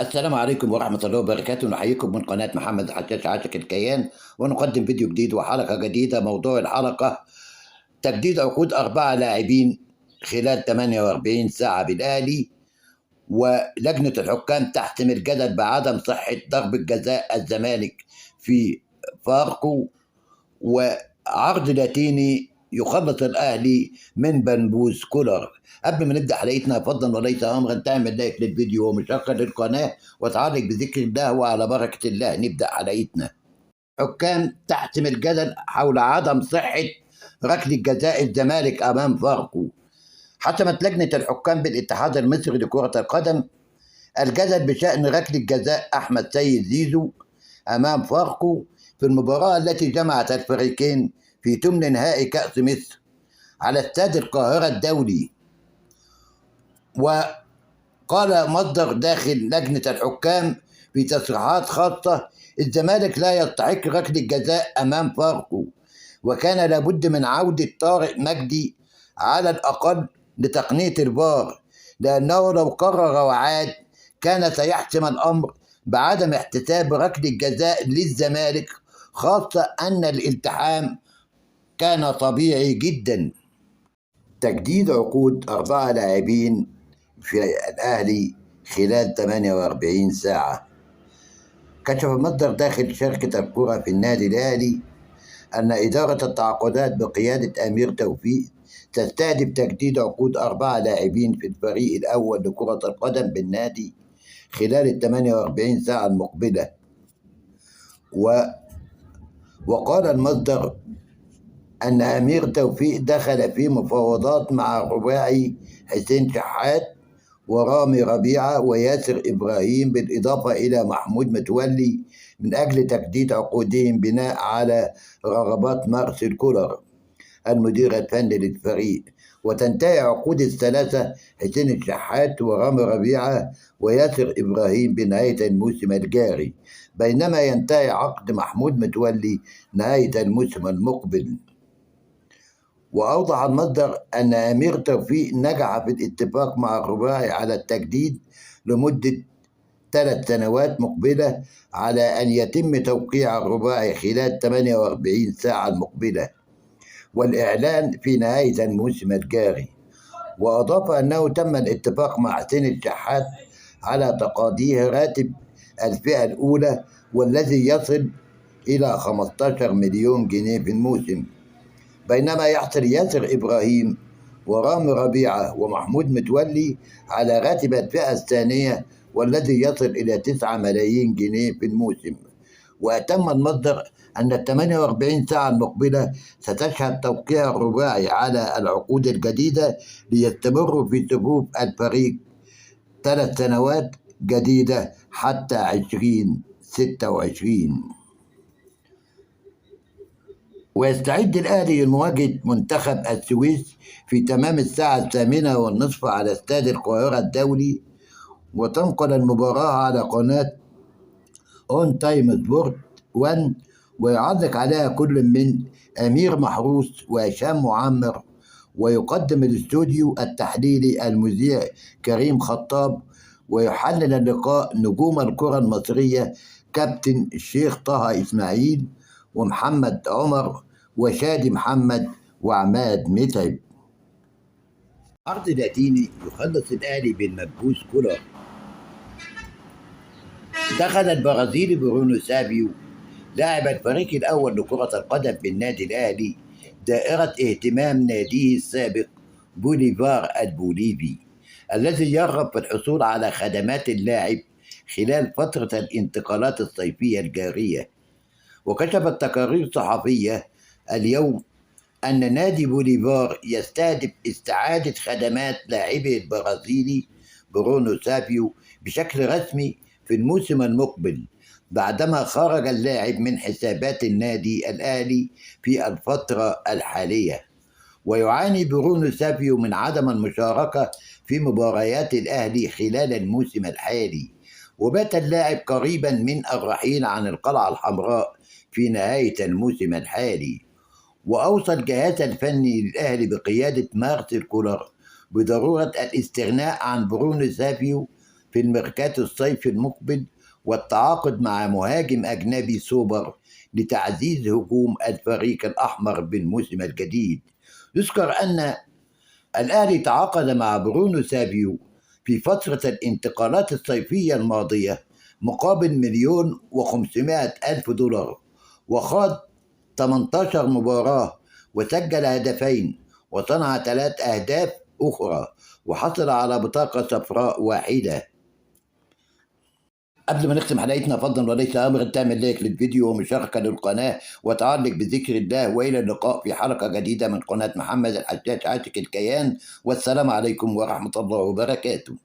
السلام عليكم ورحمة الله وبركاته. نحييكم من قناة محمد حشاش عاشق الكيان، ونقدم فيديو جديد وحلقة جديدة. موضوع الحلقة: تجديد عقود 4 لاعبين خلال 48 ساعة بالأهلي، ولجنة الحكام تحسم الجدل بعدم صحة ضربة جزاء الزمالك في فاركو، وعرض لاتيني يخلص الأهلي من بنبوس كولر. قبل ما نبدأ حلقتنا، فضلا وليس أمرا تعمل لايك للفيديو ومشاركة للقناة وتعلق بذكر الله، وعلى بركة الله نبدأ حلقتنا. حكام تحسم الجدل حول عدم صحة ركلة جزاء الزمالك أمام فاركو. حسمت لجنة الحكام بالاتحاد المصري لكرة القدم الجدل بشأن ركلة جزاء أحمد سيد زيزو أمام فاركو في المباراة التي جمعت الفريقين في ثمن نهائي كأس مصر على استاد القاهرة الدولي. وقال مصدر داخل لجنة الحكام في تصريحات خاصة: الزمالك لا يستحق ركلة جزاء أمام فاركو، وكان لابد من عودة طارق مجدي على الأقل لتقنية الفار، لأنه لو قرر وعاد كان سيحسم الأمر بعدم احتساب ركلة جزاء للزمالك، خاصة أن الالتحام كان طبيعي جدا. تجديد عقود 4 لاعبين في الأهلي خلال 48 ساعة. كشف مصدر داخل شركة الكرة في النادي الأهلي أن إدارة التعاقدات بقيادة أمير توفيق تستهدف تجديد عقود 4 لاعبين في الفريق الأول لكرة القدم بالنادي خلال 48 ساعة المقبلة. وقال المصدر أن أمير توفيق دخل في مفاوضات مع الرباعي حسين شحات ورامي ربيعة وياسر إبراهيم، بالإضافة إلى محمود متولي، من أجل تجديد عقودهم بناء على رغبات مارسيل كولر المدير الفني للفريق. وتنتهي عقود الثلاثة حسين الشحات ورامي ربيعة وياسر إبراهيم بنهاية الموسم الجاري، بينما ينتهي عقد محمود متولي نهاية الموسم المقبل. وأوضح المصدر أن أمير توفيق نجح في الاتفاق مع الرباعي على التجديد لمدة 3 سنوات مقبلة، على أن يتم توقيع الرباعي خلال 48 ساعة المقبلة والإعلان في نهاية الموسم الجاري. وأضاف أنه تم الاتفاق مع حسين الشحات على تقاضيه راتب الفئة الأولى، والذي يصل إلى 15 مليون جنيه في الموسم، بينما يحصل ياسر إبراهيم ورامي ربيعة ومحمود متولي على راتب الفئة الثانية، والذي يصل إلى 9 ملايين جنيه في الموسم. وأتم المصدر أن 48 ساعة المقبلة ستشهد توقيع الرباعي على العقود الجديدة ليستمروا في صفوف الفريق 3 سنوات جديدة حتى 2026. ويستعد الأهلي لمواجهة منتخب السويس في تمام الساعة 8:30 على استاد القاهرة الدولي، وتنقل المباراة على قناة أون تايم سبورت 1، ويعلق عليها كل من أمير محروس وهشام معمر، ويقدم الاستوديو التحليلي المذيع كريم خطاب، ويحلل اللقاء نجوم الكرة المصرية كابتن الشيخ طه إسماعيل ومحمد عمر وشادي محمد وعماد متعب. عرض لاتيني يخلص الأهلي بالمبعوث كولر. دخل البرازيلي برونو سافيو لاعب الفريق الأول لكرة القدم بالنادي الأهلي دائرة اهتمام ناديه السابق بوليفار البوليفي، الذي يرغب في الحصول على خدمات اللاعب خلال فترة الانتقالات الصيفية الجارية. وكشفت تقارير صحفية اليوم أن نادي بوليفار يستهدف استعادة خدمات لاعبه البرازيلي برونو سافيو بشكل رسمي في الموسم المقبل، بعدما خرج اللاعب من حسابات النادي الأهلي في الفترة الحالية. ويعاني برونو سافيو من عدم المشاركة في مباريات الأهلي خلال الموسم الحالي، وبات اللاعب قريبا من الرحيل عن القلعة الحمراء في نهاية الموسم الحالي. وأوصى الجهاز الفني للأهلي بقيادة مارسيل كولر بضرورة الاستغناء عن برونو سافيو في الميركاتو الصيفي المقبل، والتعاقد مع مهاجم أجنبي سوبر لتعزيز هجوم الفريق الأحمر بالموسم الجديد. يذكر أن الأهلي تعاقد مع برونو سافيو في فترة الانتقالات الصيفية الماضية مقابل 1,500,000 دولار، وخاض 18 مباراة وسجل هدفين وصنع 3 أهداف أخرى، وحصل على بطاقة صفراء واحدة. قبل ما نختم حلقتنا، فضلا وليس امرا تعمل لايك للفيديو ومشاركه للقناه وتعلق بذكر الله، والى اللقاء في حلقه جديده من قناه محمد الحجاج عاشق الكيان، والسلام عليكم ورحمه الله وبركاته.